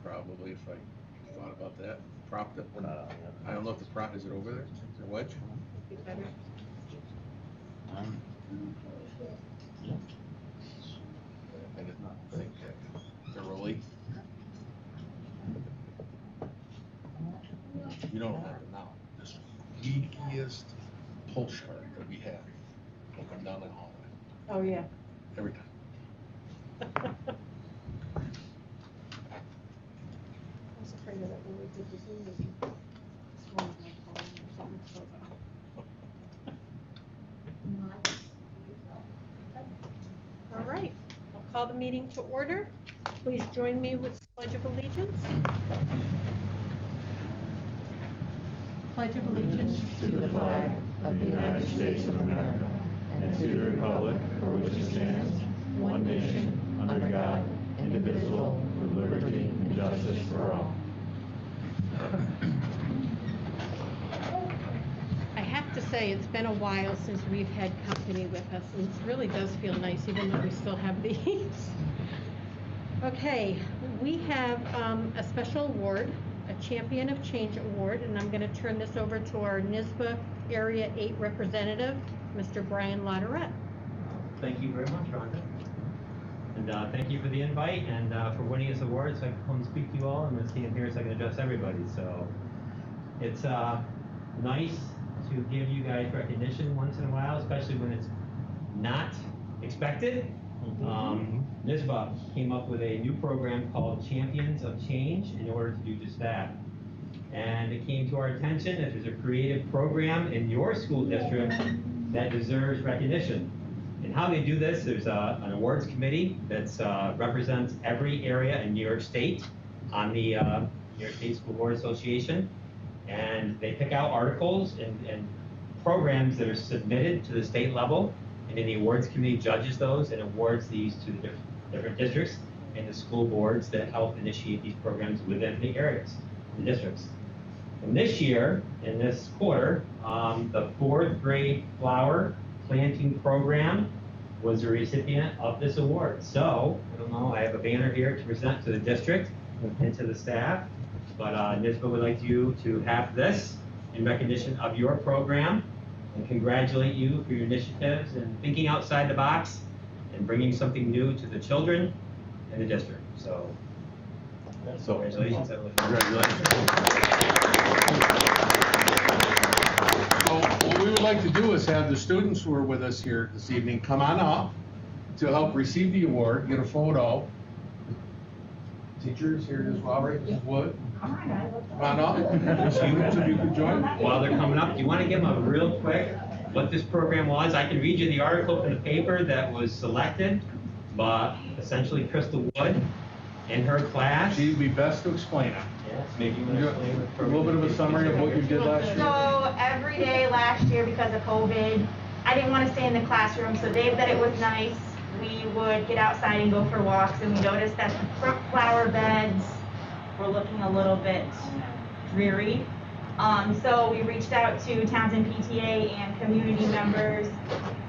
Probably if I thought about that. Propped it. I don't know if the prop is it over there? Is there a wedge? I did not think that thoroughly. You don't have it now. The squeakiest pull start that we have will come down the hallway. Oh, yeah. Every time. I was afraid of that when we did the Zoom meeting. This one of my phone or something, so all right, I'll call the meeting to order. Please join me with the Pledge of Allegiance. Pledge of Allegiance to the flag of the United States of America and to the republic for which it stands, one nation, under God, indivisible, with liberty and justice for all. I have to say, it's been a while since we've had company with us, and it really does feel nice, even though we still have these. Okay, we have a special award, a Champion of Change award, and I'm going to turn this over to our Nisba Area 8 representative, Mr. Brian Lauderette. Thank you very much, Rhonda. And thank you for the invite and for winning this award so I can come speak to you all. I'm going to stand here so I can address everybody. So it's nice to give you guys recognition once in a while, especially when it's not expected. Nisba came up with a new program called Champions of Change in order to do just that. And it came to our attention that there's a creative program in your school district that deserves recognition. And how they do this, there's an awards committee that represents every area in New York State on the New York State School Board Association. And they pick out articles and programs that are submitted to the state level. And then the awards committee judges those and awards these to the different districts and the school boards that help initiate these programs within the areas, the districts. And this year, in this quarter, the 4th grade flower planting program was the recipient of this award. So, I don't know, I have a banner here to present to the district and to the staff, but Nisba would like you to have this in recognition of your program and congratulate you for your initiatives and thinking outside the box and bringing something new to the children in the district. So congratulations. So what we would like to do is have the students who are with us here this evening come on up to help receive the award, get a photo. Teachers here as well, right? Mrs. Wood? Come on up. Students, if you could join. While they're coming up, do you want to give them a real quick what this program was? I can read you the article from the paper that was selected, but essentially Crystal Wood in her class. She'd be best to explain it. Yes, maybe you want to explain what the A little bit of a summary of what you did last year. So every day last year, because of COVID, I didn't want to stay in the classroom, so Dave said it was nice. We would get outside and go for walks, and we noticed that the front flower beds were looking a little bit dreary. So we reached out to Townsend PTA and community members,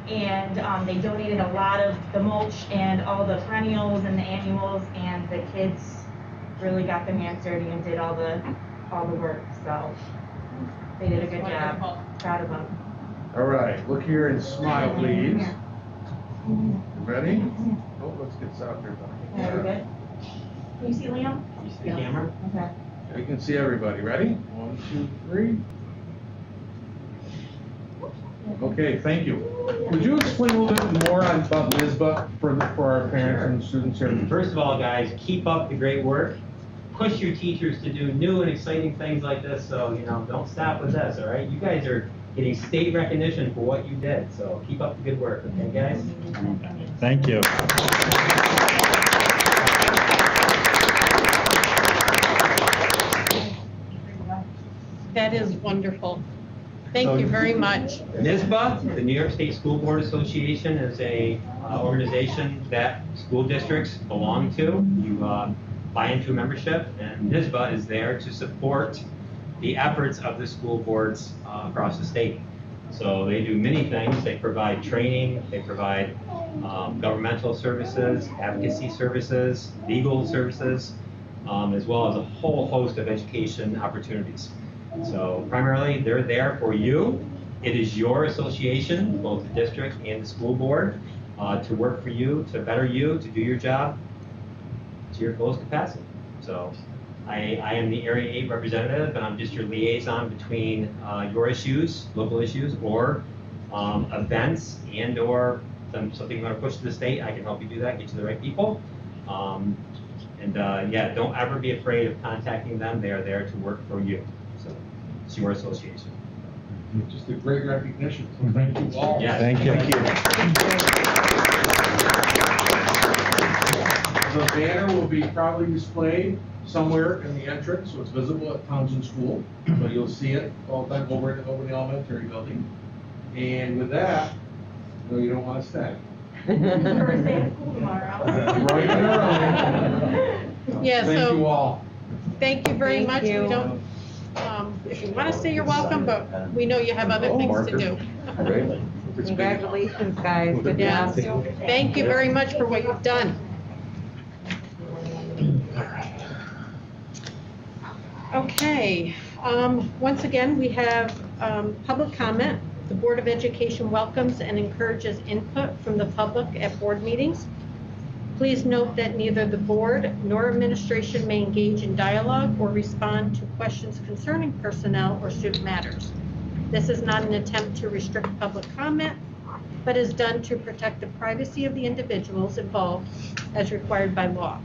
and they donated a lot of the mulch and all the perennials and the annuals, and the kids really got their hands dirty and did all the work. So they did a good job. Proud of them. All right, look here and smile, please. Ready? Oh, let's get South here. Yeah, we're good. Can you see Liam? You see the camera? Okay. We can see everybody. Ready? 1, 2, 3. Okay, thank you. Would you explain a little bit more about Nisba for our parents and students here? First of all, guys, keep up the great work. Push your teachers to do new and exciting things like this, so, you know, don't stop with this, all right? You guys are getting state recognition for what you did, so keep up the good work, okay, guys? Thank you. That is wonderful. Thank you very much. NISBA, the New York State School Board Association, is a organization that school districts belong to. You buy into a membership, and NISBA is there to support the efforts of the school boards across the state. So they do many things. They provide training, they provide governmental services, advocacy services, legal services, as well as a whole host of education opportunities. So primarily, they're there for you. It is your association, both the district and the school board, to work for you, to better you, to do your job to your fullest capacity. So I am the Area 8 representative, and I'm just your liaison between your issues, local issues, or events and or something you want to push to the state. I can help you do that, get you the right people. Yeah, don't ever be afraid of contacting them. They are there to work for you. So it's your association. Just a great recognition, so thank you all. Yeah. Thank you. The banner will be proudly displayed somewhere in the entrance, so it's visible at Townsend School. So you'll see it all the time over in the elementary building. And with that, no, you don't want to stay. First day of school tomorrow. Right around. Yeah, Thank so- you all. Thank you very Thank much. you. We don't, if you want to stay, you're welcome, but we know you have other things to do. Congratulations, guys. Good Yeah. job. Thank you very much for what you've done. Okay, once again, we have public comment. The Board of Education welcomes and encourages input from the public at board meetings. Please note that neither the board nor administration may engage in dialogue or respond to questions concerning personnel or student matters. This is not an attempt to restrict public comment, but is done to protect the privacy of the individuals involved as required by law.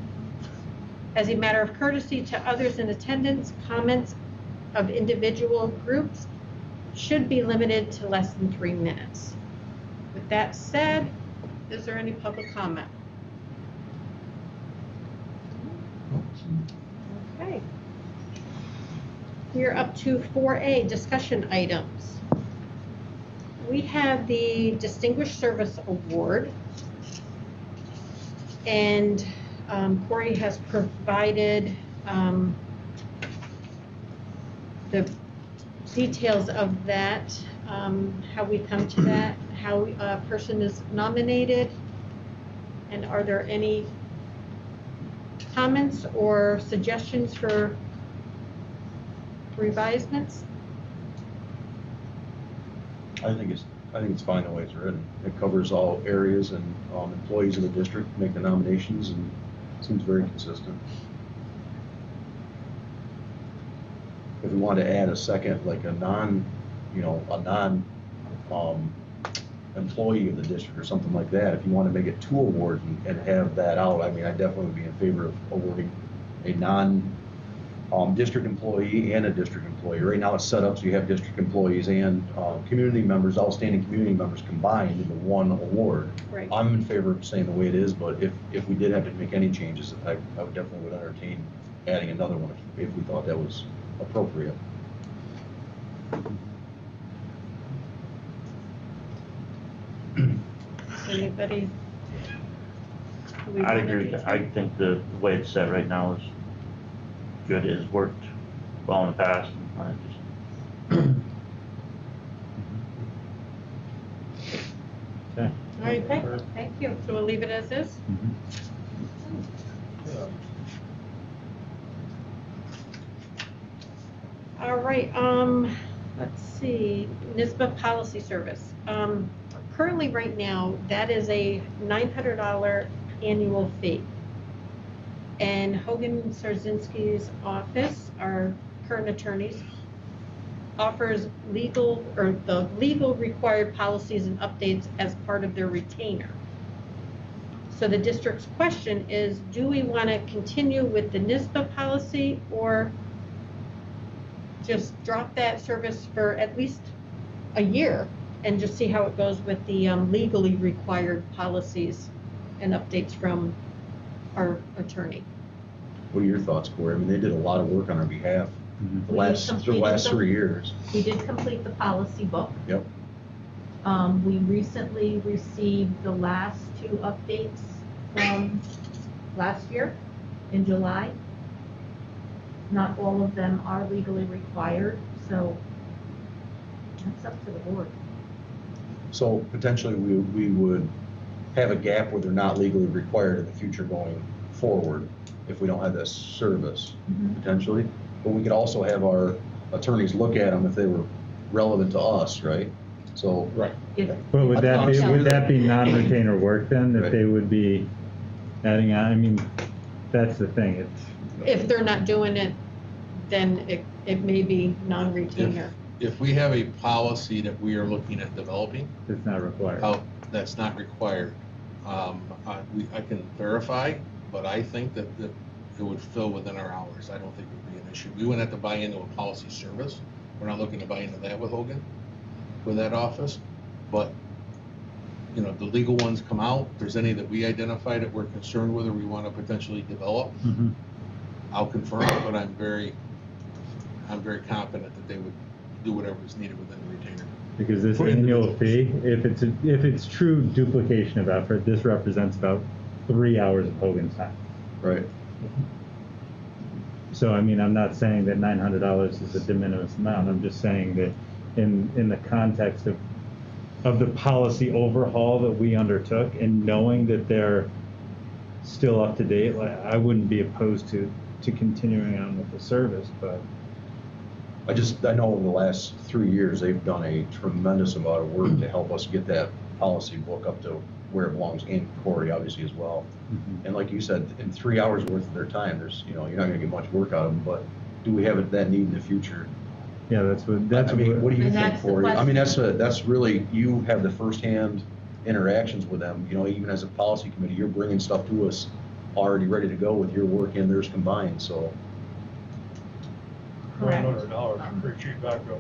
As a matter of courtesy to others in attendance, comments of individual groups should be limited to less than 3 minutes. With that said, is there any public comment? Okay. We're up to 4A, discussion items. We have the Distinguished Service Award, and Corey has provided the details of that, how we come to that, how a person is nominated, and are there any comments or suggestions for revisements? I think it's fine the way it's written. It covers all areas, and employees in the district make the nominations, and seems very consistent. If we want to add a second, like a non employee of the district or something like that, if you want to make it 2 awards and have that out, I mean, I definitely would be in favor of awarding a district employee and a district employee. Right now it's set up so you have district employees and community members, outstanding community members combined into 1 award. Right. I'm in favor of staying the way it is, but if we did have to make any changes, I would definitely would entertain adding another one if we thought that was appropriate. Anybody? I'd agree with that. I think the way it's set right now is good. It has worked well in the past. Okay. All right, thank you. So we'll leave it as is? All right, let's see, Nisba Policy Service. Currently, right now, that is a $900 annual fee. And Hogan Sarzinski's office, our current attorneys, offers the legal required policies and updates as part of their retainer. So the district's question is, do we want to continue with the Nisba policy or just drop that service for at least a year and just see how it goes with the legally required policies and updates from our attorney? What are your thoughts, Corey? I mean, they did a lot of work on our behalf the last 3 years. We did complete the policy book. Yep. We recently received the last 2 updates from last year in July. Not all of them are legally required, so that's up to the board. So potentially we would have a gap where they're not legally required in the future going forward if we don't have this service, potentially. But we could also have our attorneys look at them if they were relevant to us, right? So. Right. But would that be non-retainer work then, Right. if they would be adding on? I mean, that's the thing, it's, If they're not doing it, then it may be non-retainer. If we have a policy that we are looking at developing, it's not required. that's not required, I can verify, but I think that it would fill within our hours. I don't think it would be an issue. We wouldn't have to buy into a policy service. We're not looking to buy into that with Hogan, with that office. But, you know, the legal ones come out, if there's any that we identify that we're concerned with or we want to potentially develop, I'll confirm it, but I'm very confident that they would do whatever is needed within the retainer. Because this For annual individuals. fee, if it's true duplication of effort, this represents about 3 hours of Hogan's time. Right. So, I mean, I'm not saying that $900 is a de minimis amount. I'm just saying that in the context of the policy overhaul that we undertook and knowing that they're still up to date, like, I wouldn't be opposed to continuing on with the service, but. I know over the last 3 years, they've done a tremendous amount of work to help us get that policy book up to where it belongs, and Corey obviously as well. And like you said, in 3 hours worth of their time, you're not gonna get much work out of them, but do we have that need in the future? Yeah, what I mean, what do you And think, that's the Corey? I mean, question. that's really, you have the firsthand interactions with them, even as a policy committee, you're bringing stuff to us already ready to go with your work and theirs combined, so. Correct. $900 is a pretty cheap backup.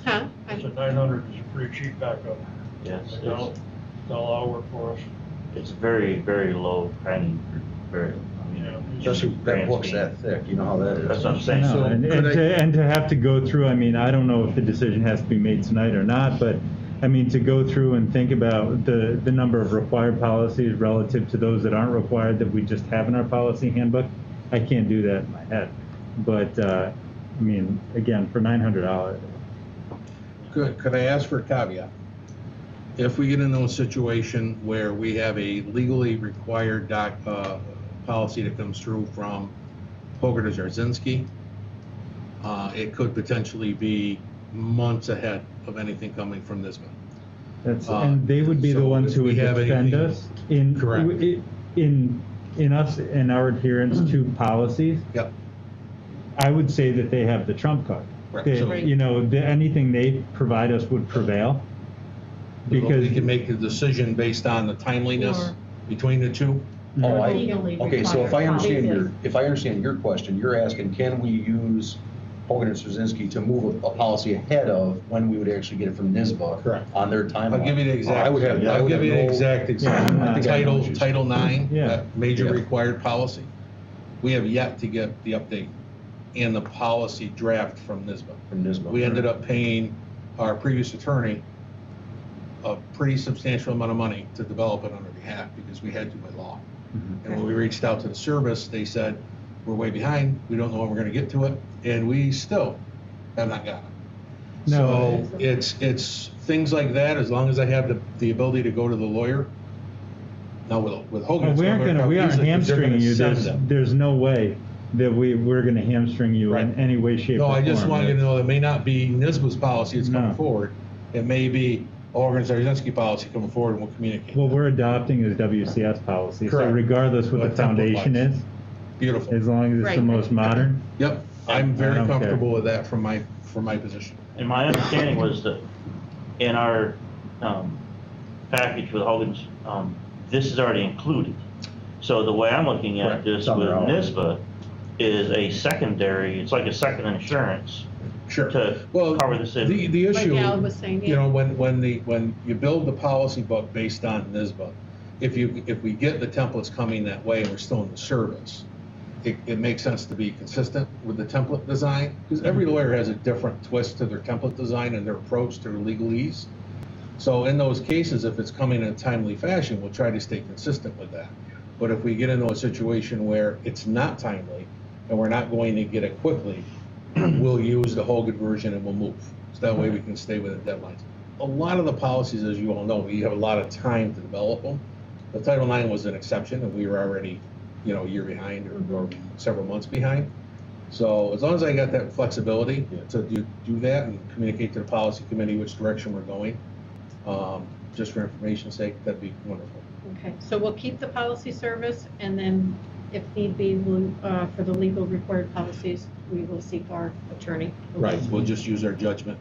Huh? I said 900 is a pretty cheap backup. Yes, That'll a lot of work for us. it's very, very low penny, very, I mean. Yeah. Especially that book's that thick, you know how that is. That's what I'm I saying. know, So and could to have to go through, I mean, I don't know if the decision has to be made tonight or not, but I mean, to go through and think about the number of required policies relative to those that aren't required that we just have in our policy handbook, I can't do that in my head. But, I mean, again, for $900. Good. Could I ask for a caveat? If we get into a situation where we have a legally required policy that comes through from Hogan to Jarzynski, it could potentially be months ahead of anything coming from Nisba. And they would be the so ones if who we would have defend anything- us in Correct. in us and our adherence to policies. Yep. I would say that they have the trump card. Right. That, So- anything they provide us would prevail. Because we can make a decision based on the timeliness Or- between the two. Oh, Legally okay, so if I required understand policies. your question, you're asking, can we use Hogan and Straczynski to move a policy ahead of when we would actually get it from Nisba? Correct. On their timeline? I'll give you the exact. I would have I'll give you the no- exact example. I think I know what you're Title IX, Yeah. that major Yeah. required policy. We have yet to get the update and the policy draft from Nisba. From Nisba. We ended up paying our previous attorney a pretty substantial amount of money to develop it on our behalf because we had to by law. And when we reached out to the service, they said, we're way behind, we don't know when we're gonna get to it, and we still have not got it. No. So it's things like that, as long as I have the ability to go to the lawyer. Now with Hogan, it's we aren't gonna we aren't easily, 'cause they're gonna hamstringing you. send them. There's no way that we're going to hamstring you in Right. any way, shape, No, or form. I just want you to know, it may not be NISBA's policy that's coming No. forward. It may be Hogan and Jarzynski policy coming forward, and we'll communicate. What we're adopting is WCS policy. So Correct. regardless what What the foundation template is, Beautiful. as long as it's the Right. most modern. Yep, I I'm very don't care. comfortable with that from my position. And my understanding was that in our package with Hogan's, this is already included. So the way I'm looking at Correct. this It's on with their own. NISBA is a secondary, it's like a second insurance Sure. to Well, cover this in. the Like issue, Al was saying, you yeah. know, when you build the policy book based on NISBA, if we get the templates coming that way and we're still in the service, it makes sense to be consistent with the template design, because every lawyer has a different twist to their template design and their approach to legalese. So in those cases, if it's coming in a timely fashion, we'll try to stay consistent with that. But if we get into a situation where it's not timely and we're not going to get it quickly, we'll use the Hogan version and we'll move. So that way we can stay within deadlines. a lot of the policies, as you all know, you have a lot of time to develop them. The Title IX was an exception, and we were already, a year behind or several months behind. So as long as I got that flexibility to do that and communicate to the policy committee which direction we're going, just for information's sake, that'd be wonderful. Okay, so we'll keep the policy service, and then if need be, we'll, for the legal required policies, we will seek our attorney. Right, we'll just use our judgment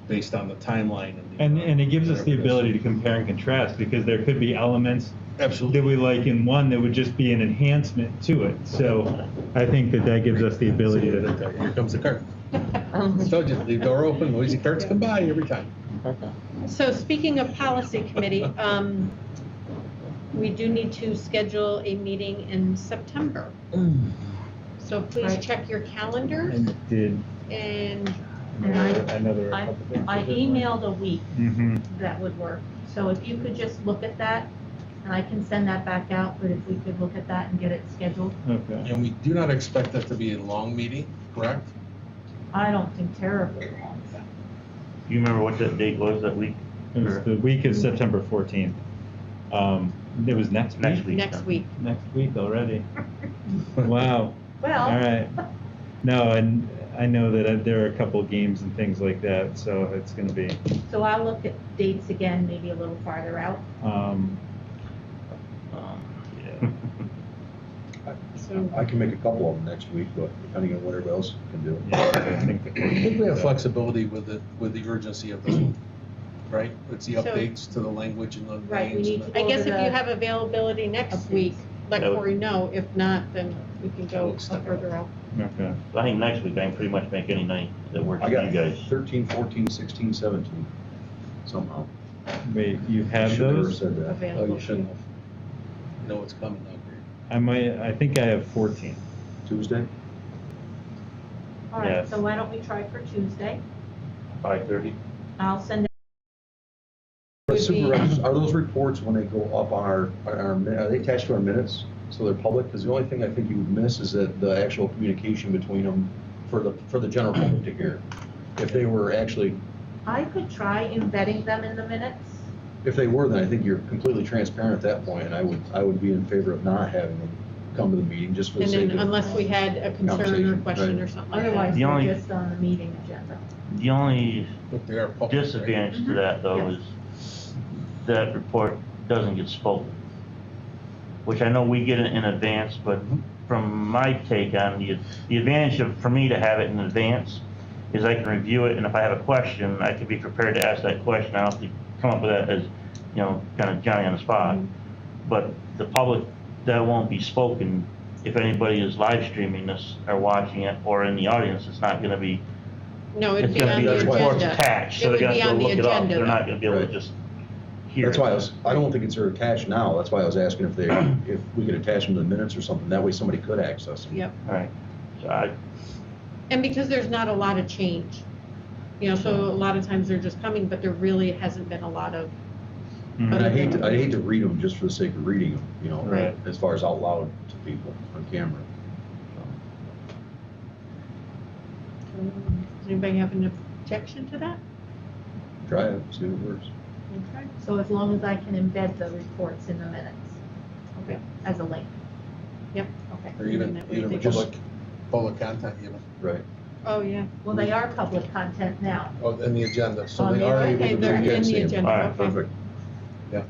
based on the timeline. And it gives us the ability to compare and contrast, because there could be elements Absolutely. that we like in one that would just be an enhancement to it. So I think that gives us the ability to. Here comes the cart. I told you, leave the door open, noisy carts come by every time. So speaking of policy committee, we do need to schedule a meeting in September. So please Right. check your calendars, And did And I know there were a I couple things. emailed a week Mm-hmm. that would work. So if you could just look at that, and I can send that back out, but if we could look at that and get it scheduled, Okay. And we do not expect that to be a long meeting, correct? I don't think terribly long. Do you remember what that date was that week? It was the week of September 14th. It was next week. Next week. next week. Next week already. Wow. Well. All right. No, and I know that there are a couple games and things like that, so it's going to be. So I'll look at dates again, maybe a little farther out. Yeah. So I can make a couple of them next week, but depending on what everybody else can do. Yeah, I think I think we have flexibility with the urgency of this one, right? It's the So- updates to the language and the Right, we names. need and to- I guess if Over you the have availability next week, let That would- Corey know. If not, then we can go We'll extend it. further out. Okay. I think next week I can pretty much make any night that works I for got you guys. 13, 14, 16, 17, somehow. Wait, you have Should never those? said that. Oh, Available. you shouldn't have. You know what's coming now, Greg. I think I have 14. Tuesday? All right, Yes. so why don't we try for Tuesday? 5:30? I'll send it. Would be- Supervisors, are those reports when they go up on are they attached to our minutes so they're public? Because the only thing I think you would miss is that the actual communication between them for the general public to hear. If they were actually, I could try embedding them in the minutes. if they were, then I think you're completely transparent at that point, and I would be in favor of not having them come to the meeting just for the And sake then of. unless we had a concern or Conversation, question right. or something like Otherwise, that. The we're only- just on the meeting agenda. The only Look, they are public, right? disadvantage to that though Yes. is that report doesn't get spoken. Which I know we get it in advance, but from my take on the advantage for me to have it in advance is I can review it, and if I have a question, I can be prepared to ask that question. I don't have to come up with that as, kind of Johnny on the spot. But the public, that won't be spoken. If anybody is live streaming this or watching it or in the audience, it's not gonna be, No, it'd it's be gonna on be the the report's agenda. attached, It so would they're be gonna have on to the look it up. agenda, They're not though. gonna be able to Right. just hear That's it. why I don't think it's they're attached now. That's why I was asking if we could attach them to the minutes or something. That way somebody could access them. Yep. All right, so And because there's not a lot of change, so a lot of times they're just coming, but there really hasn't been a lot of, And I hate to read them just for the sake of reading them, Right. as far as out loud to people on camera. does anybody have an objection to that? Try it, see if it works. Okay. So as long as I can embed the reports in the minutes. Okay. As a link. Yep. Okay. Or even That way they- public content even. Right. Oh, yeah. Well, they are public content now. Oh, in the agenda, so On they the are agenda. able Okay, to. they're you can in see the 'em. agenda, All right, okay. Perfect. Yeah,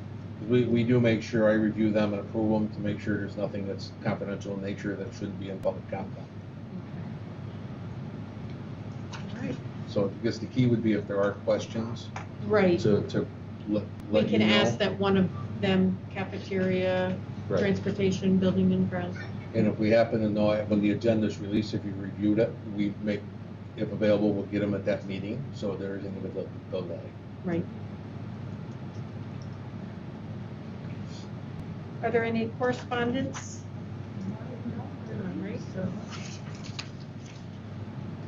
we do make sure I review them and approve them to make sure there's nothing that's confidential in nature that shouldn't be in public content. All right. So I guess the key would be if there are questions, Right. to We let you can know. ask that one of them, cafeteria, Right. transportation, building and grounds. And if we happen to know, when the agenda's released, if you reviewed it, we make, if available, we'll get them at that meeting, so there isn't a delay. Right. Are there any correspondence? All right.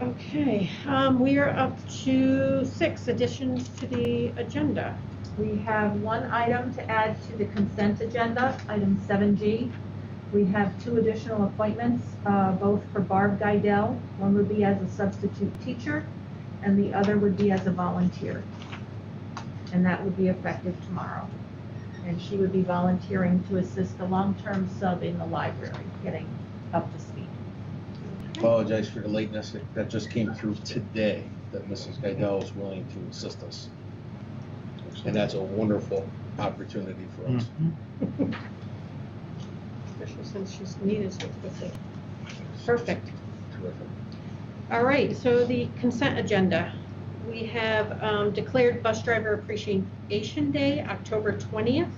Okay, we are up to 6 additions to the agenda. We have one item to add to the consent agenda, item 7G. We have 2 additional appointments, both for Barb Guidell. One would be as a substitute teacher, and the other would be as a volunteer. and that would be effective tomorrow. And she would be volunteering to assist the long-term sub in the library, getting up to speed. Apologize for the lateness. That just came through today, that Mrs. Guidell is willing to assist us. And that's a wonderful opportunity for us. Especially since she's needed so quickly. Perfect. Terrific. All right, so the consent agenda. We have declared Bus Driver Appreciation Day, October 20th.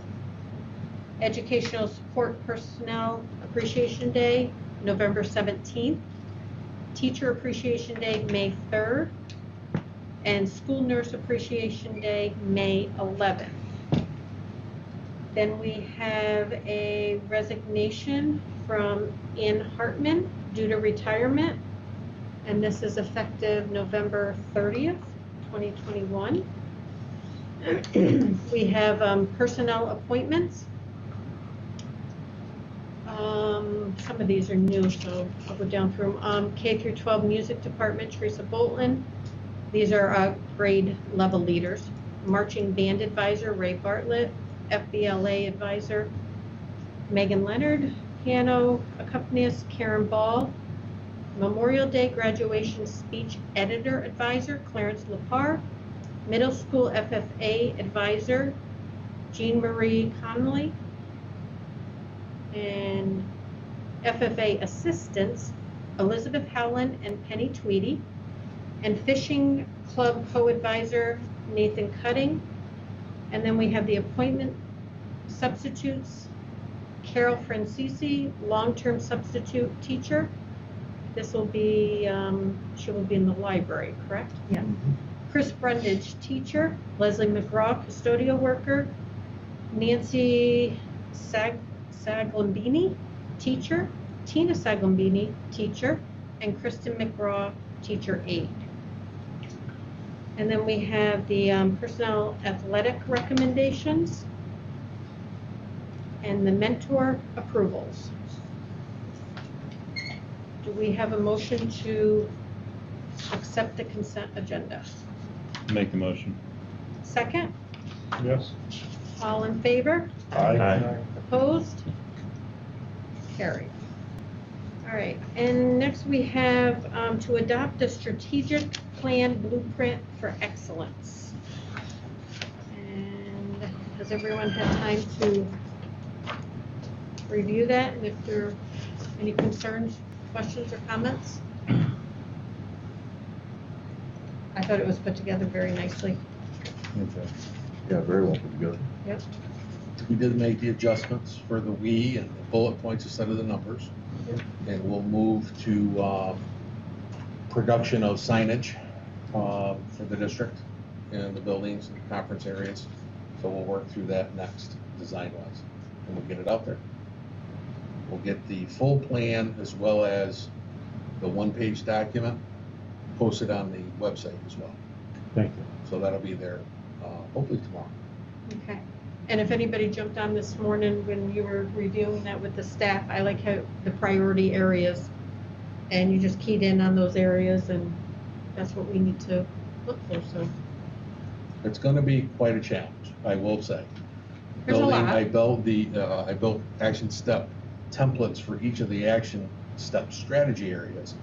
Educational Support Personnel Appreciation Day, November 17th. Teacher Appreciation Day, May 3rd. And School Nurse Appreciation Day, May 11th. Then we have a resignation from Ann Hartman due to retirement. And this is effective November 30th, 2021. We have personnel appointments. Some of these are new, so I'll go down through them. K through 12 Music Department, Teresa Bolton. These are grade level leaders. Marching Band Advisor, Ray Bartlett. FBLA Advisor, Megan Leonard. Piano Accompanist, Karen Ball. Memorial Day Graduation Speech Editor Advisor, Clarence Lepar. Middle School FFA Advisor, Jean Marie Connolly. And FFA Assistants, Elizabeth Howland and Penny Tweedy. And Fishing Club Co-Advisor, Nathan Cutting. And then we have the appointment substitutes, Carol Francisi, long-term substitute teacher. This will be, she will be in the library, correct? Yeah. Chris Brundage, teacher. Leslie McGraw, custodial worker. Nancy Saglambini, teacher. Tina Saglambini, teacher. And Kristen McGraw, teacher aide. And then we have the personnel athletic recommendations and the mentor approvals. Do we have a motion to accept the consent agenda? Make the motion. Second? Yes. All in favor? Aye. Opposed? Carried. All right, and next we have to adopt a strategic plan blueprint for excellence. And has everyone had time to review that? And if there are any concerns, questions, or comments? I thought it was put together very nicely. Yeah, very well put together. Yep. We did make the adjustments for the we and the bullet points instead of the numbers. And we'll move to production of signage for the district and the buildings and conference areas. So we'll work through that next, design-wise, and we'll get it out there. We'll get the full plan as well as the one-page document posted on the website as well. Thank you. So that'll be there hopefully tomorrow. Okay. And if anybody jumped on this morning when you were reviewing that with the staff, I like how the priority areas, and you just keyed in on those areas, and that's what we need to look for, so. It's gonna be quite a challenge, I will say. There's a lot. I built action step templates for each of the action step strategy areas,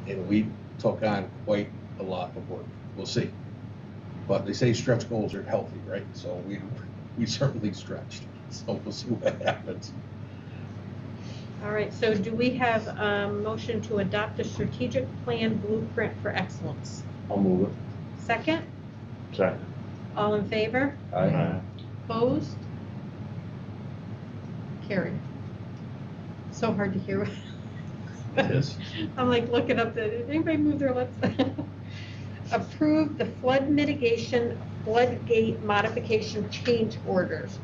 and we took on quite a lot of work. We'll see. But they say stretch goals are healthy, right? So we certainly stretched, so we'll see what happens. All right, so do we have a motion to adopt a strategic plan blueprint for excellence? I'll move it. Second? Second. All in favor? Aye. Opposed? Carried. So hard to hear. It is. I'm like looking up, did anybody move their lips? Approve the flood mitigation floodgate modification change orders.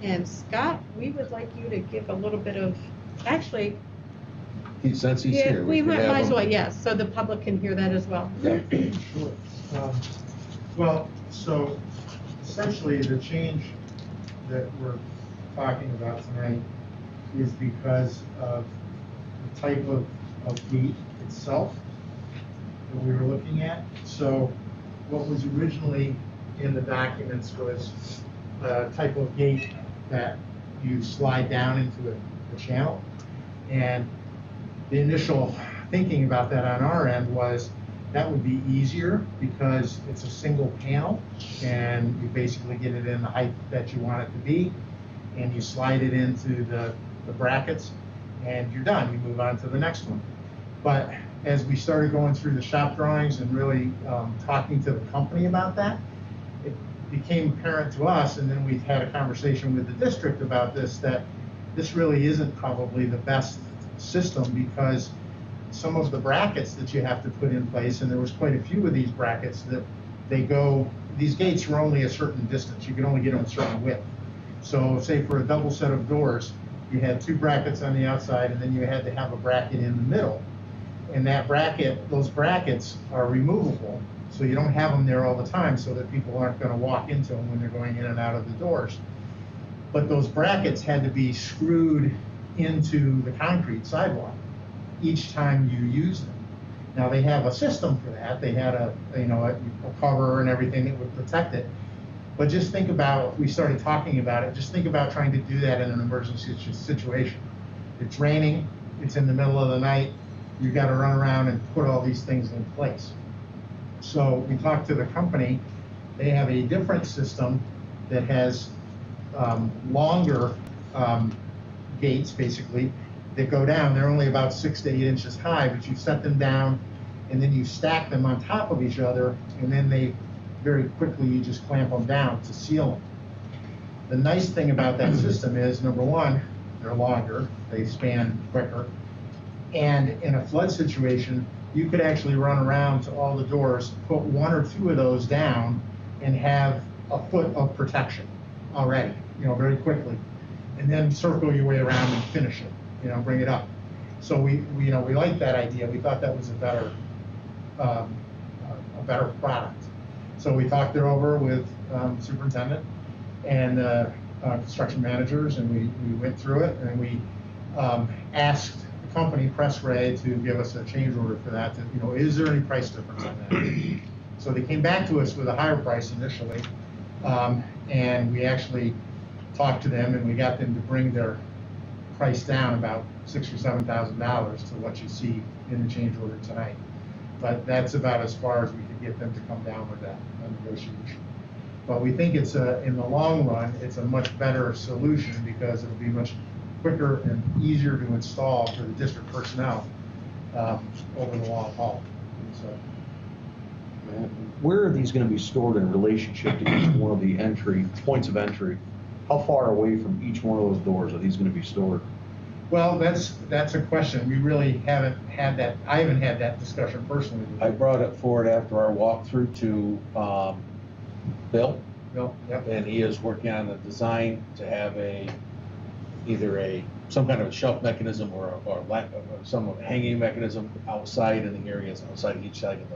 And Scott, we would like you to give a little bit of, actually, Since he's yeah, here. we could might have as him. well, yes, so the public can hear that as well. Yeah. Sure. Well, so essentially the change that we're talking about tonight is because of the type of gate itself that we were looking at. So what was originally in the documents was a type of gate that you slide down into a channel. And the initial thinking about that on our end was that would be easier because it's a single panel and you basically get it in the height that you want it to be, and you slide it into the brackets and you're done. You move on to the next one. But as we started going through the shop drawings and really talking to the company about that, it became apparent to us, and then we had a conversation with the district about this, that this really isn't probably the best system, because some of the brackets that you have to put in place, and there was quite a few of these brackets that these gates were only a certain distance. You could only get them a certain width. So say for a double set of doors, you had 2 brackets on the outside, and then you had to have a bracket in the middle. And those brackets are removable, so you don't have them there all the time so that people aren't going to walk into them when they're going in and out of the doors. But those brackets had to be screwed into the concrete sidewalk each time you use them. Now they have a system for that. They had a cover and everything that would protect it. But just think about, if we started talking about it, just think about trying to do that in an emergency situation. It's raining, it's in the middle of the night, you've got to run around and put all these things in place. So we talked to the company. They have a different system that has longer gates, basically, that go down. They're only about 6 to 8 inches high, but you set them down and then you stack them on top of each other, and then very quickly you just clamp them down to seal them. The nice thing about that system is, number one, they're longer, they span quicker, and in a flood situation, you could actually run around to all the doors, put 1 or 2 of those down, and have a foot of protection already, very quickly, and then circle your way around and finish it, bring it up. So we liked that idea. We thought that was a better product. So we talked it over with Superintendent and construction managers, and we went through it, and we asked the company, Pressray, to give us a change order for that. Is there any price difference on that? So they came back to us with a higher price initially, and we actually talked to them, and we got them to bring their price down about $6,000 or $7,000 to what you see in the change order tonight. But that's about as far as we could get them to come down with that negotiation. But we think it's in the long run, it's a much better solution because it'll be much quicker and easier to install for the district personnel over the long haul. So, where are these going to be stored in relationship to each one of the points of entry? How far away from each one of those doors are these going to be stored? Well, that's a question. We really haven't had that. I haven't had that discussion personally. I brought it forward after our walkthrough to Bill. Bill, yep. And he is working on a design to have either some kind of a shelf mechanism or some hanging mechanism outside in the areas outside each side of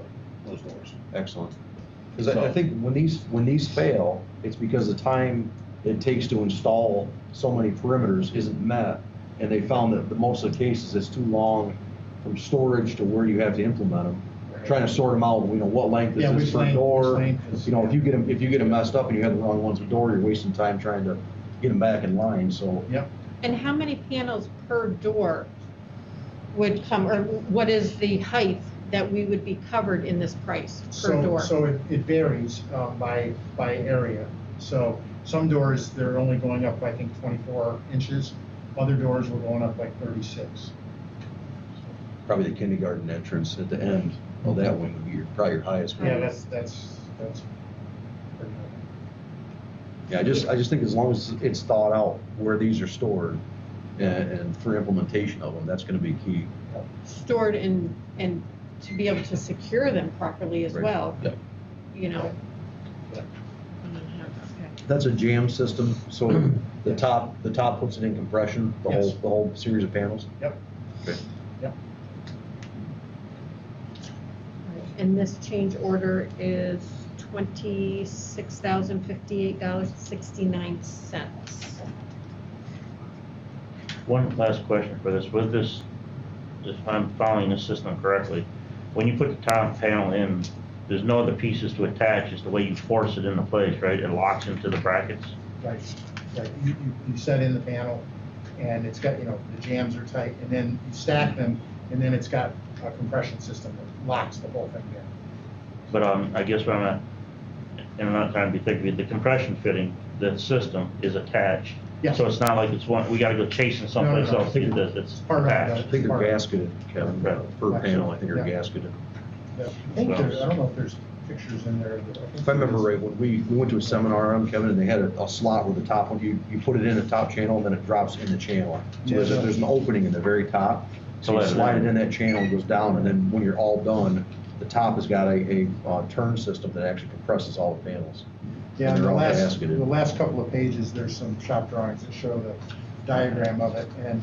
those doors. Excellent. Because I think when these fail, it's because the time it takes to install so many perimeters isn't met, and they found that most of the cases it's too long from storage to where you have to implement them. Right. Trying to sort them out, what length is this per door? If you get them messed up and you have the wrong ones per door, you're wasting time trying to get them back in line. So. Yep. And how many panels per door would come, or what is the height that we would be covered in this price per door? So it varies by area. So some doors, they're only going up, I think, 24 inches. Other doors were going up like 36. Probably the kindergarten entrance at the end of that wing would be probably your highest one. Yeah, that's pretty high. Yeah, I just think as long as it's thought out where these are stored and for implementation of them, that's going to be key. Stored and to be able to secure them properly as well. Yep. Yeah. That's a jam system, so the top puts it in compression, the whole series of panels? Yep. Okay. Yep. And this change order is $26,058.69. One last question for this. Was this, if I'm following the system correctly, when you put the top panel in, there's no other pieces to attach, it's the way you force it into place, right? It locks into the brackets. Right, right. You set in the panel, and it's got, the jambs are tight, and then you stack them, and then it's got a compression system that locks the whole thing down. But I guess what I'm at, and I'm not trying to be thick, the compression fitting, the system is attached. Yeah. So it's not like it's one, we gotta go chasing someplace No. else to get this, it's Part of it, attached. I think they're gasketed, Kevin, per panel, I think they're Yeah. gasketed. Yeah. I don't know if there's pictures in there. But If I remember right, when we went to a seminar on Kevin, and they had a slot where the top one, you put it in the top channel, and then it drops in the channel. So there's an opening in the very top, so you slide it in that channel, it goes down, and then when you're all done, the top has got a turn system that actually compresses all the panels. Yeah, And in they're the all last, gasketed. the last couple of pages, there's some shop drawings that show the diagram of it, and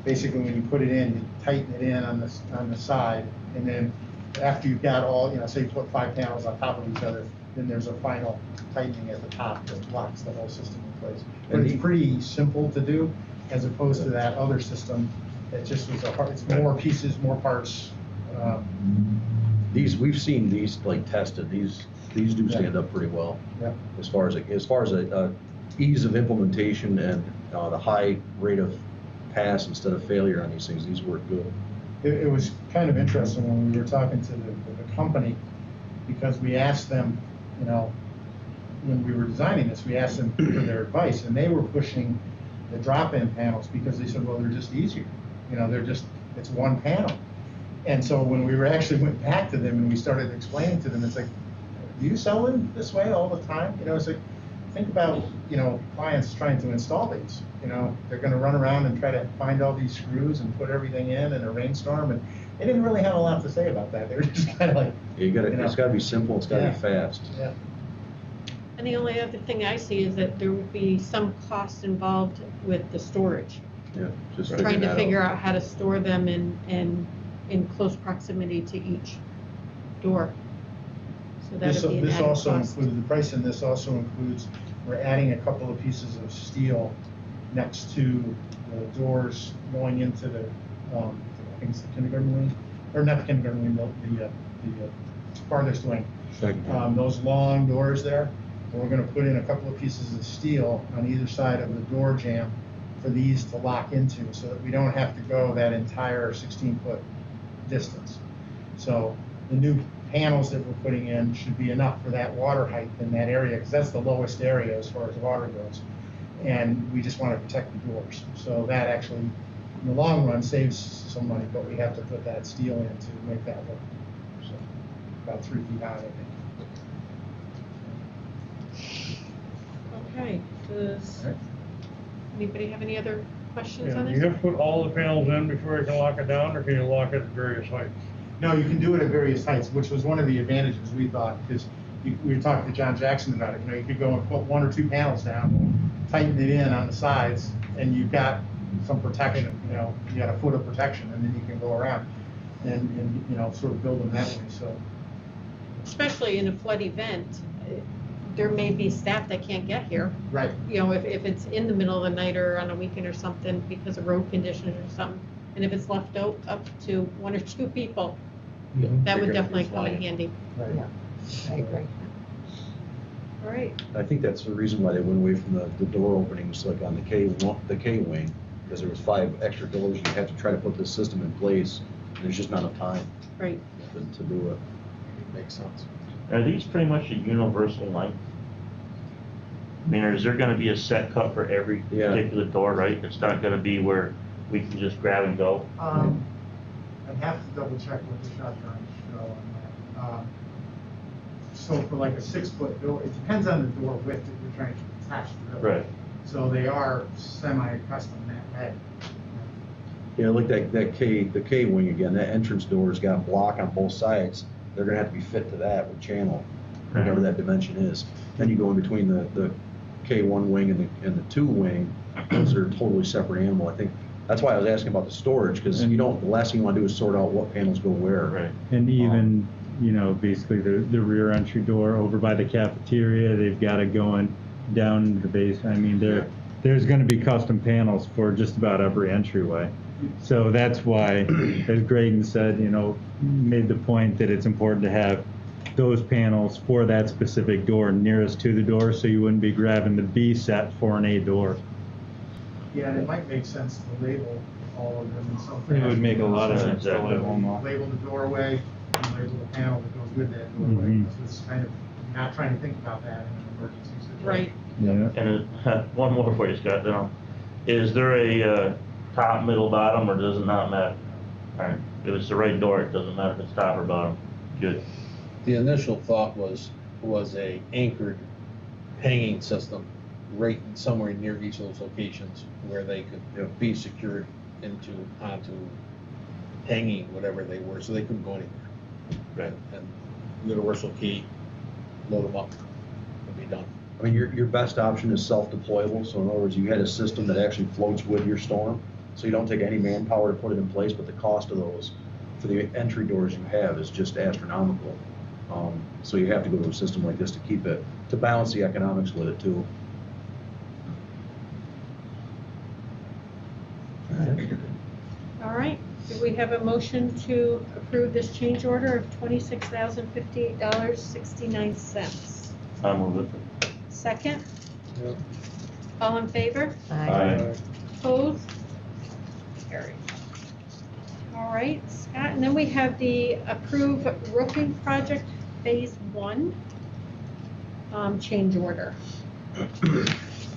basically when you put it in, you tighten it in on the side, and then after you've got all, say you put 5 panels on top of each other, then there's a final tightening at the top that locks the whole system in place. But And it's pretty simple to do, as opposed to that other system, that just was it's more pieces, more parts. We've seen these like tested, these do stand up pretty well. Yeah. As far as ease of implementation and the high rate of pass instead of failure on these things, these work good. It was kind of interesting when we were talking to the company, because we asked them, when we were designing this, we asked them for their advice, and they were pushing the drop-in panels because they said, well, they're just easier. It's one panel. And so when we went back to them and we started explaining to them, it's like, do you sell them this way all the time? It's like, think about, clients trying to install these. They're going to run around and try to find all these screws and put everything in a rainstorm, and they didn't really have a lot to say about that. They were just kind of like, It's got to be simple. It's got to Yeah. be fast. yeah. And the only other thing I see is that there would be some cost involved with the storage. Yeah, just Trying to that figure out how to store them in close proximity to each door. So that would be an This added also cost. includes, the price in this also includes, we're adding a couple of pieces of steel next to the doors going into the, I think it's the kindergarten wing, or not the kindergarten wing, the farthest wing. Those long doors there, and we're gonna put in a couple of pieces of steel on either side of the door jamb for these to lock into, so that we don't have to go that entire 16-foot distance. So the new panels that we're putting in should be enough for that water height in that area, because that's the lowest area as far as water goes. And we just want to protect the doors. So that actually, in the long run, saves some money, but we have to put that steel in to make that work. So about 3 feet high, I think. Okay, does anybody have any other questions on Do you this? have to put all the panels in before you can lock it down, or can you lock it at various heights? No, you can do it at various heights, which was one of the advantages we thought, because we were talking to John Jackson about it. You could go and put 1 or 2 panels down, tighten it in on the sides, and you've got some protection. You got a foot of protection, and then you can go around and sort of build them that way. So Especially in a flood event, there may be staff that can't get here. right, If it's in the middle of the night or on a weekend or something because of road conditions or something, and if it's left up to 1 or 2 people, that would definitely come in handy. right. Yeah. I agree. All right, I think that's the reason why they went away from the door openings, like on the K wing, because there was 5 extra doors. You have to try to put this system in place, and there's just not enough time right. to do it. Makes sense. Are these pretty much a universal length? I mean, is there gonna be a set cut for every Yeah. particular door, right? It's not gonna be where we can just grab and go? I'd have to double check what the shot drawings show on that. So for like a 6-foot door, it depends on the door width that you're trying to attach to the Right. So they are semi-custom that way. Yeah, like the K wing again, that entrance door's got a block on both sides. They're gonna have to be fit to that with channel, whatever that dimension is. Then you go in between the K1 wing and the 2 wing, those are a totally separate animal. I think that's why I was asking about the storage, because the last thing you wanna do is sort out what panels go where. Right. And even, basically the rear entry door over by the cafeteria, they've got it going down into the basement. I mean, there's gonna be custom panels for just about every entryway. So that's why, as Graydon said, made the point that it's important to have those panels for that specific door nearest to the door, so you wouldn't be grabbing the B set for an A door. Yeah, and it might make sense to label all of them in some It would fashion. make a lot of sense to Exactly. label them all. Label the doorway, and label the panel that goes with that doorway. Mhm. So it's kind of, not trying to think about that in an emergency situation. Right. Yeah. And one more for you, Scott, then. Is there a top, middle, bottom, or does it not matter? All right, if it's the right door, it doesn't matter if it's top or bottom. Good. The initial thought was a anchored hanging system right somewhere near each of those locations where they could be secured onto hanging, whatever they were, so they couldn't go anywhere. Right. And universal key, load them up, and be done. I mean, your best option is self-deployable, so in other words, you had a system that actually floats with your storm, so you don't take any manpower to put it in place, but the cost of those for the entry doors you have is just astronomical. So you have to go to a system like this to keep it, to balance the economics with it too. All right, do we have a motion to approve this change order of $26,058.69? I move it. Second? All in favor? Aye. Opposed? Carried. All right, Scott, and then we have the approved roofing project phase 1 change order.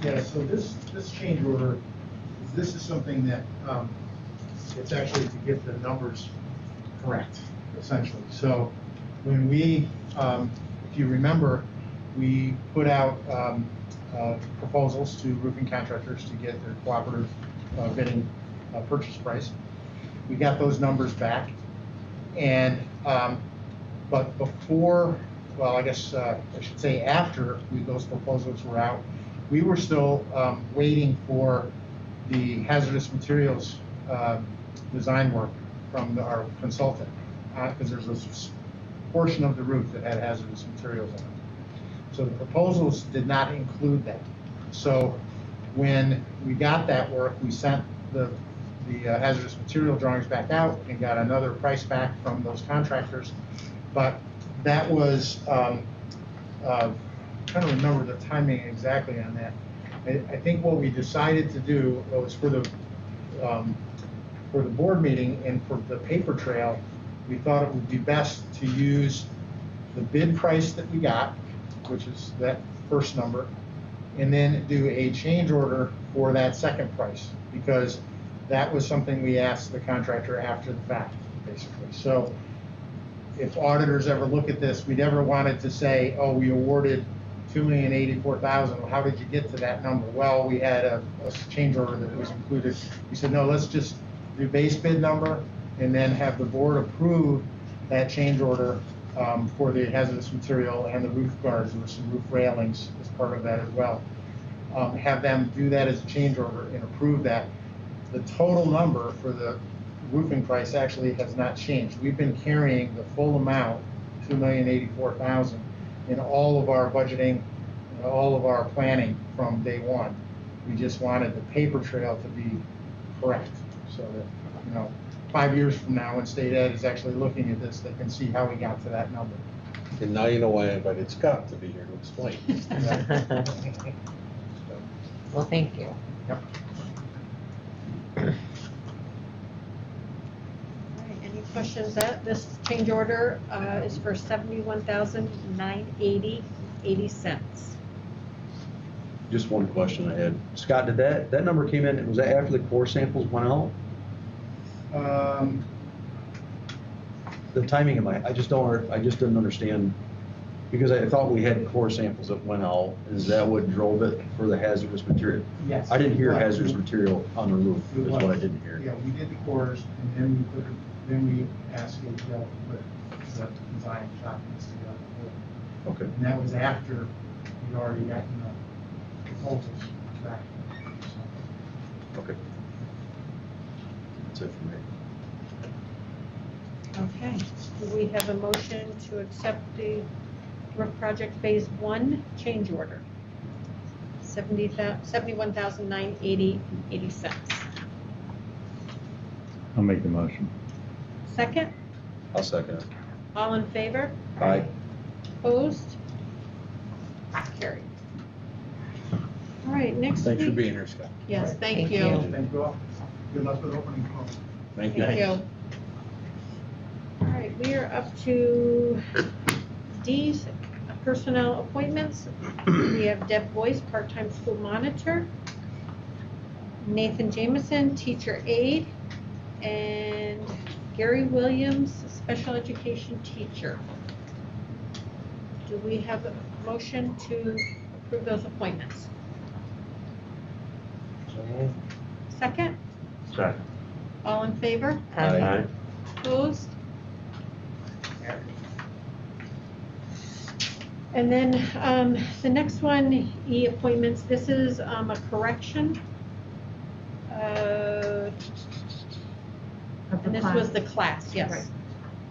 Yeah, so this change order, this is something that, it's actually to get the numbers correct, essentially. So when we, if you remember, we put out proposals to roofing contractors to get their cooperative bidding purchase price. We got those numbers back, and but before, well, I guess I should say after those proposals were out, we were still waiting for the hazardous materials design work from our consultant, because there's this portion of the roof that had hazardous materials on it. So the proposals did not include that. So when we got that work, we sent the hazardous material drawings back out and got another price back from those contractors. But that was, trying to remember the timing exactly on that. I think what we decided to do was for the board meeting and for the paper trail, we thought it would be best to use the bid price that we got, which is that first number, and then do a change order for that second price, because that was something we asked the contractor after the fact, basically. So if auditors ever look at this, we never wanted to say, oh, we awarded $2,084,000. Well, how did you get to that number? Well, we had a change order that was included. We said, no, let's just do base bid number and then have the board approve that change order for the hazardous material and the roof guards. There were some roof railings as part of that as well. Have them do that as a change order and approve that. The total number for the roofing price actually has not changed. We've been carrying the full amount, $2,084,000, in all of our budgeting, all of our planning from day one. We just wanted the paper trail to be correct, so that, 5 years from now, when state ed is actually looking at this, they can see how we got to that number. And now you know why I invited Scott to be here to explain. Well, thank you. Yep. All right, any questions? This change order is for $71,980.80. Just one question I had. Scott, did that number came in, was that after the core samples went out? The timing of I just didn't understand, because I thought we had core samples that went out. Is that what drove it for the hazardous material? Yes. I didn't hear hazardous material on the roof, is what I didn't hear. Yeah, we did the cores, and then we asked ATL to put the design documents together. Okay. And that was after we'd already gotten the proposals back. Okay. That's it for me. Okay, do we have a motion to accept the roof project phase 1 change order? $71,980.80. I'll make the motion. Second, I'll second it. all in favor? Aye. Opposed? Carried. All right, next week. Thanks for being here, Scott. Yes, thank Thank you. you. Thank you all. Good luck with opening. Thank you. Thank you. All right, we are up to D's, personnel appointments. We have Deb Boyce, part-time school monitor, Nathan Jameson, teacher aide, and Gary Williams, special education teacher. Do we have a motion to approve those appointments? Second? Second. All in favor? Aye. Opposed? And then the next one, E appointments, this is a correction. And this was the class, yes. Right.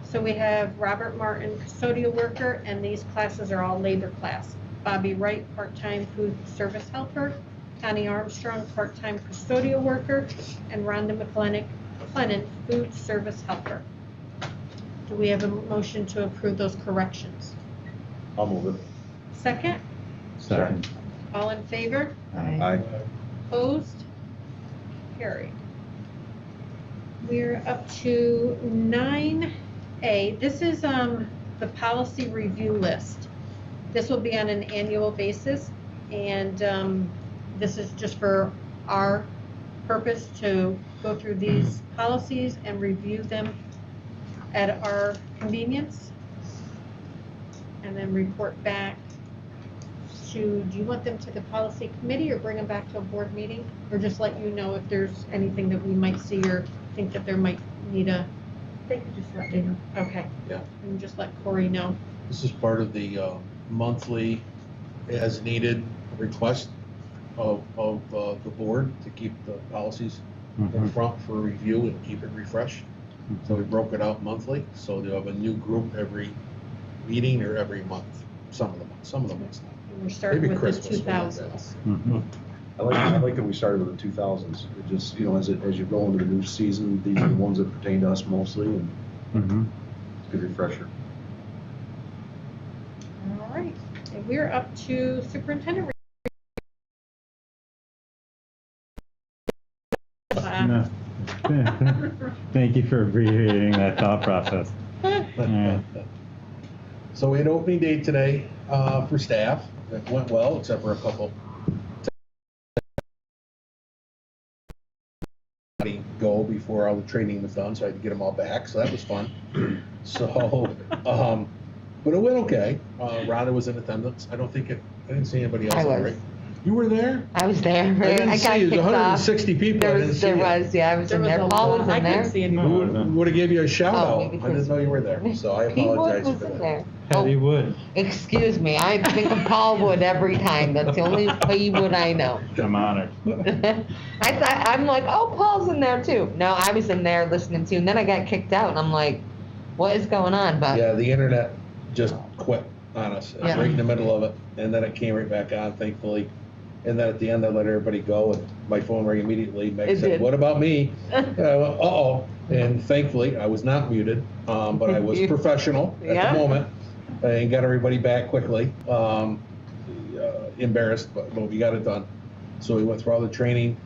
So we have Robert Martin, custodial worker, and these classes are all labor class. Bobby Wright, part-time food service helper, Connie Armstrong, part-time custodial worker, and Rhonda McLennan, food service helper. Do we have a motion to approve those corrections? I'll move it. Second? Second. All in favor? Aye. Opposed? Carried. We're up to 9A. This is the policy review list. This will be on an annual basis, and this is just for our purpose to go through these policies and review them at our convenience, and then report back to, do you want them to the policy committee or bring them back to a board meeting? Or just let you know if there's anything that we might see or think that there might need a, They could just let me know. okay. Yeah. And just let Corey know. This is part of the monthly as needed request of the board to keep the policies in front for review and keep it refreshed. So we broke it out monthly, so they'll have a new group every meeting or every month, some of the months not. And we're starting Maybe with Christmas, the 2000s. I like that we started with the 2000s. It just, as you go into the new season, these are the ones that pertain to us mostly, and it's a good refresher. All right. And we're up to superintendent. No. Thank you for abbreviating that thought process. Yeah. So we had opening day today for staff. It went well, except for a couple go before all the training was done, so I had to get them all back, so that was fun. So, but it went okay. Rhonda was in attendance. I didn't see anybody else. I was. Right? You were there? I was there. I didn't I see got you. kicked There's off. 160 people. I didn't see There you. was, yeah, I was in there. Paul was I in couldn't there. see Who anyone. would have gave you a shout Oh, out? maybe I didn't know you were there, so I He apologize was for in that. there. Patty Wood. Excuse me, I think of Paul Wood every time. That's the only P Wood I know. I'm honored. I'm like, oh, Paul's in there too. No, I was in there listening to, and then I got kicked out, and I'm like, what is going on? But Yeah, the internet just quit on us, Yeah. right in the middle of it, and then it came right back on, thankfully. And then at the end, I let everybody go, and my phone rang immediately. Meg It said, did. "What about me?" And I went, "Uh-oh." And thankfully, I was not muted, but I was professional at Yeah. the moment and got everybody back quickly. Embarrassed, but we got it done. So we went through all the training.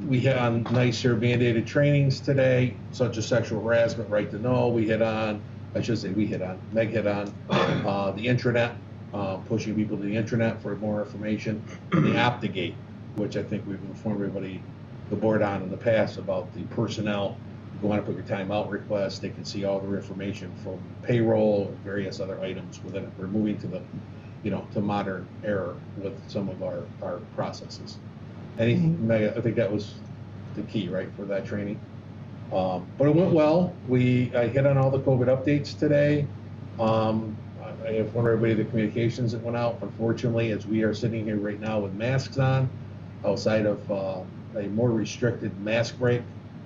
We hit on nicer mandated trainings today, such as sexual harassment, right to know. Meg hit on the intranet. Pushing people to the intranet for more information, and the Optigate, which I think we've informed everybody, the board on in the past about the personnel. You go on and put your timeout request, they can see all their information from payroll and various other items within it. We're moving to the, to modern era with some of our processes. Anything, I think that was the key, right, for that training. But it went well. I hit on all the COVID updates today. I informed everybody of the communications that went out. Unfortunately, as we are sitting here right now with masks on, outside of a more restricted mask break,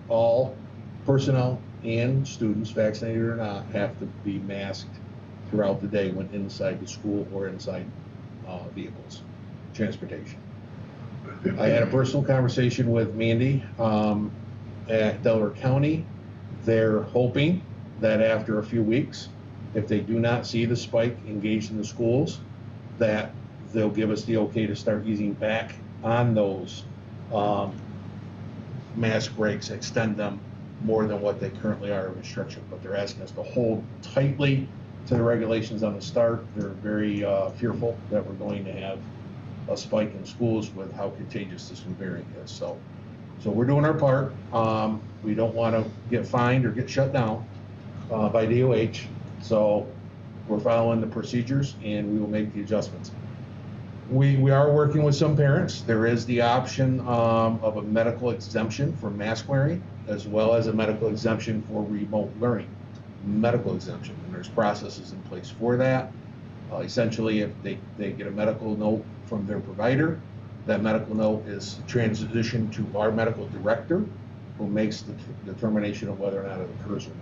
all personnel and students, vaccinated or not, have to be masked throughout the day when inside the school or inside vehicles, transportation. I had a personal conversation with Mandy at Delaware County. They're hoping that after a few weeks, If they do not see the spike engaged in the schools, that they'll give us the okay to start easing back on those mask breaks, extend them more than what they currently are of restriction. But they're asking us to hold tightly to the regulations on the start. They're very fearful that we're going to have a spike in schools with how contagious this new variant is. So we're doing our part. We don't want to get fined or get shut down by DOH. So we're following the procedures and we will make the adjustments. We are working with some parents. There is the option of a medical exemption for mask wearing, as well as a medical exemption for remote learning. Medical exemption, and there's processes in place for that. Essentially, if they get a medical note from their provider, that medical note is transitioned to our medical director, who makes the determination of whether or not it occurs or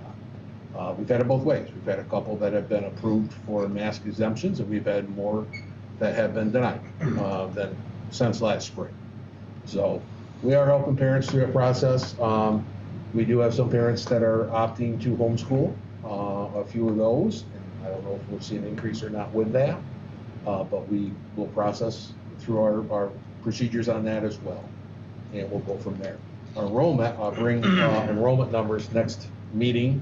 not. We've had it both ways. We've had a couple that have been approved for mask exemptions, and we've had more that have been denied than since last spring. So we are helping parents through that process. We do have some parents that are opting to homeschool, a few of those. And I don't know if we'll see an increase or not with that, but we will process through our procedures on that as well. And we'll go from there. Our enrollment, I'll bring enrollment numbers next meeting,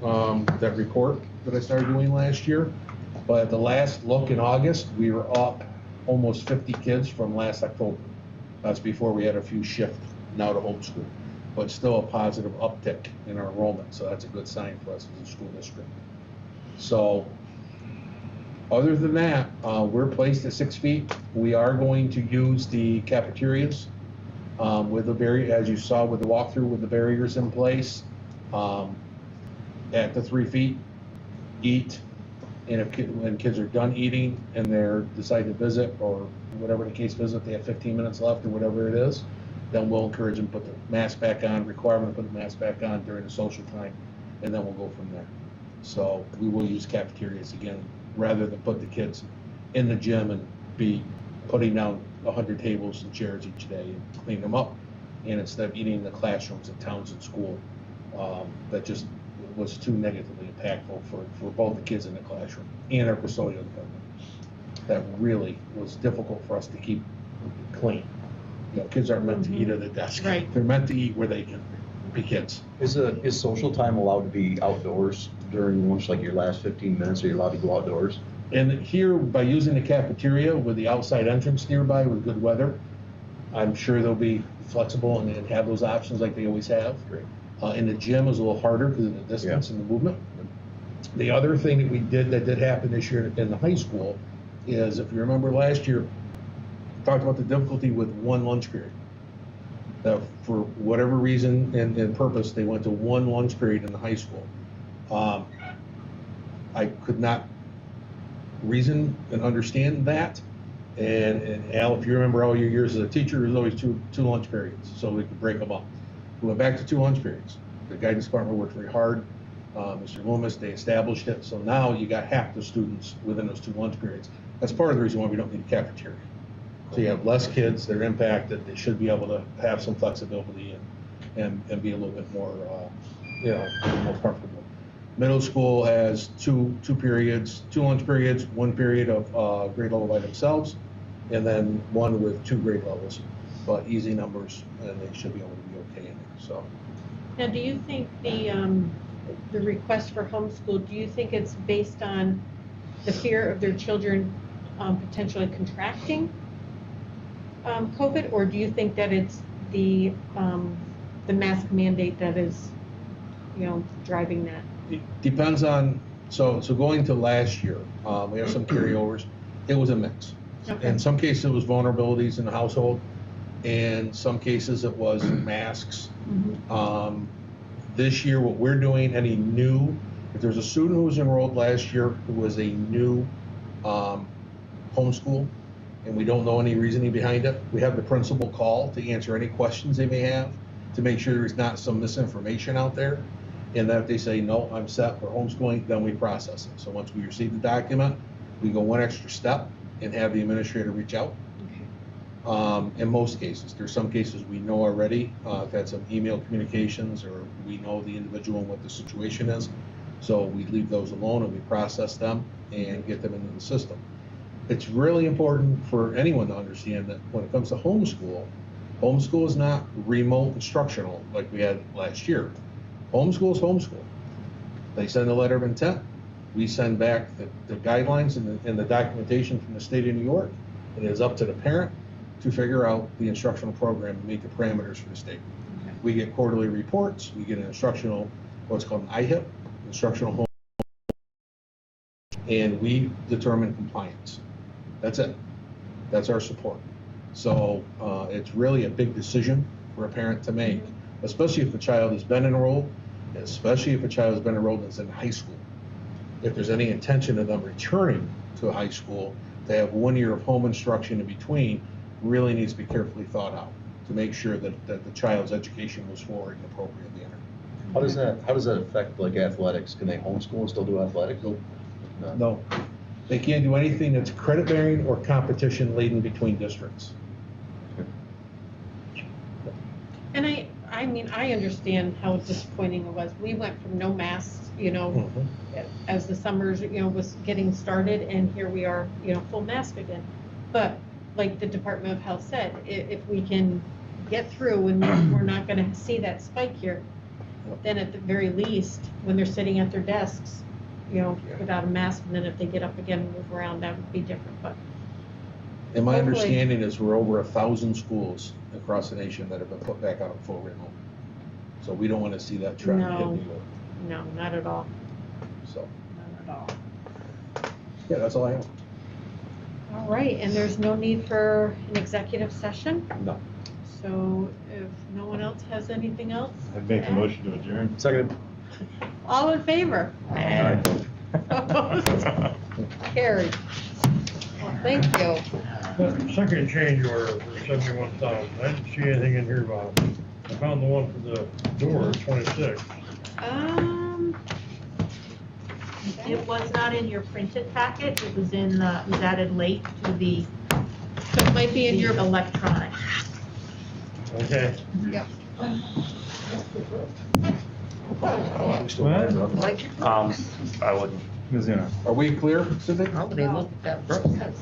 that report that I started doing last year. But at the last look in August, we were up almost 50 kids from last October. That's before we had a few shift now to homeschool, but still a positive uptick in our enrollment. So that's a good sign for us as a school district. So other than that, we're placed at 6 feet. We are going to use the cafeterias with the barrier, as you saw with the walkthrough, with the barriers in place at the 3 feet. Eat. And when kids are done eating and they're decide to visit, or whatever the case visit, they have 15 minutes left or whatever it is, then we'll encourage them to put the mask back on, require them to put the mask back on during the social time, and then we'll go from there. So we will use cafeterias again, rather than put the kids in the gym and be putting down 100 tables and chairs each day and clean them up. And instead of eating in the classrooms at Townsend School, that just was too negatively impactful for both the kids in the classroom and our custodial department. That really was difficult for us to keep clean. You know, kids aren't meant to eat at a desk. Right. They're meant to eat where they can be kids. Is social time allowed to be outdoors during lunch, like your last 15 minutes? Are you allowed to go outdoors? And here, by using the cafeteria with the outside entrance nearby with good weather, I'm sure they'll be flexible and have those options like they always have. Great. In the gym is a little harder because of the distance and the movement. The other thing that we did that did happen this year in the high school is, if you remember last year, we talked about the difficulty with one lunch period. That for whatever reason and purpose, they went to one lunch period in the high school. I could not reason and understand that. And Al, if you remember all your years as a teacher, there's always two lunch periods, so we could break them up. We went back to 2 lunch periods. The guidance department worked very hard. Mr. Loomis, they established it. So now you got half the students within those 2 lunch periods. That's part of the reason why we don't need a cafeteria. So you have less kids that are impacted. They should be able to have some flexibility and be a little bit more, more comfortable. Middle school has two periods, 2 lunch periods, 1 period of grade level by themselves, and then 1 with 2 grade levels, but easy numbers, and they should be able to be okay in there. So. Now, do you think the request for homeschool, do you think it's based on the fear of their children potentially contracting COVID, or do you think that it's the mask mandate that is, driving that? It depends on, so going to last year, we have some carryovers. It was a mix. Okay. In some cases, it was vulnerabilities in the household. In some cases, it was masks. Mm-hmm. This year, what we're doing, any new, if there's a student who was enrolled last year who was a new homeschool, and we don't know any reasoning behind it, we have the principal call to answer any questions they may have, to make sure there's not some misinformation out there. And that if they say, no, I'm set for homeschooling, then we process it. So once we receive the document, we go one extra step and have the administrator reach out. In most cases, there's some cases we know already, if that's some email communications or we know the individual and what the situation is. So we leave those alone and we process them and get them into the system. It's really important for anyone to understand that when it comes to homeschool is not remote instructional like we had last year. Homeschool is homeschool. They send a letter of intent. We send back the guidelines and the documentation from the state of New York. It is up to the parent to figure out the instructional program and meet the parameters for the state. We get quarterly reports. We get an instructional, what's called an IHIP, instructional home, and we determine compliance. That's it. That's our support. So it's really a big decision for a parent to make, especially if a child has been enrolled, especially if a child has been enrolled and is in high school. If there's any intention of them returning to a high school, to have 1 year of home instruction in between really needs to be carefully thought out to make sure that the child's education moves forward and appropriately entered. How does that affect like athletics? Can they homeschool and still do athletics? No, they can't do anything that's credit bearing or competition laden between districts. And I mean, I understand how disappointing it was. We went from no masks, as the summers, was getting started, and here we are, full mask again. But like the Department of Health said, if we can get through and we're not gonna see that spike here, then at the very least, when they're sitting at their desks, without a mask, and then if they get up again and move around, that would be different, but. And my Hopefully. understanding is we're over 1,000 schools across the nation that have been put back out of full remote. So we don't want to see that trend hit No. New York. No, not at all, So, not at all. yeah, that's all I have. All right, and there's no need for an executive session, No. so if no one else has anything else? I'd make to a add? motion to adjourn. Second. All in favor? Opposed? Carried. Well, thank you. That second change order for 71,000, I didn't see anything in here about it. I found the one for the door, 26. It was not in your printed packet, it was added late to the So it might be in your, electronic. Okay. yep. I wouldn't. Mizuno. Are we clear, Cindy? Nobody looked at that.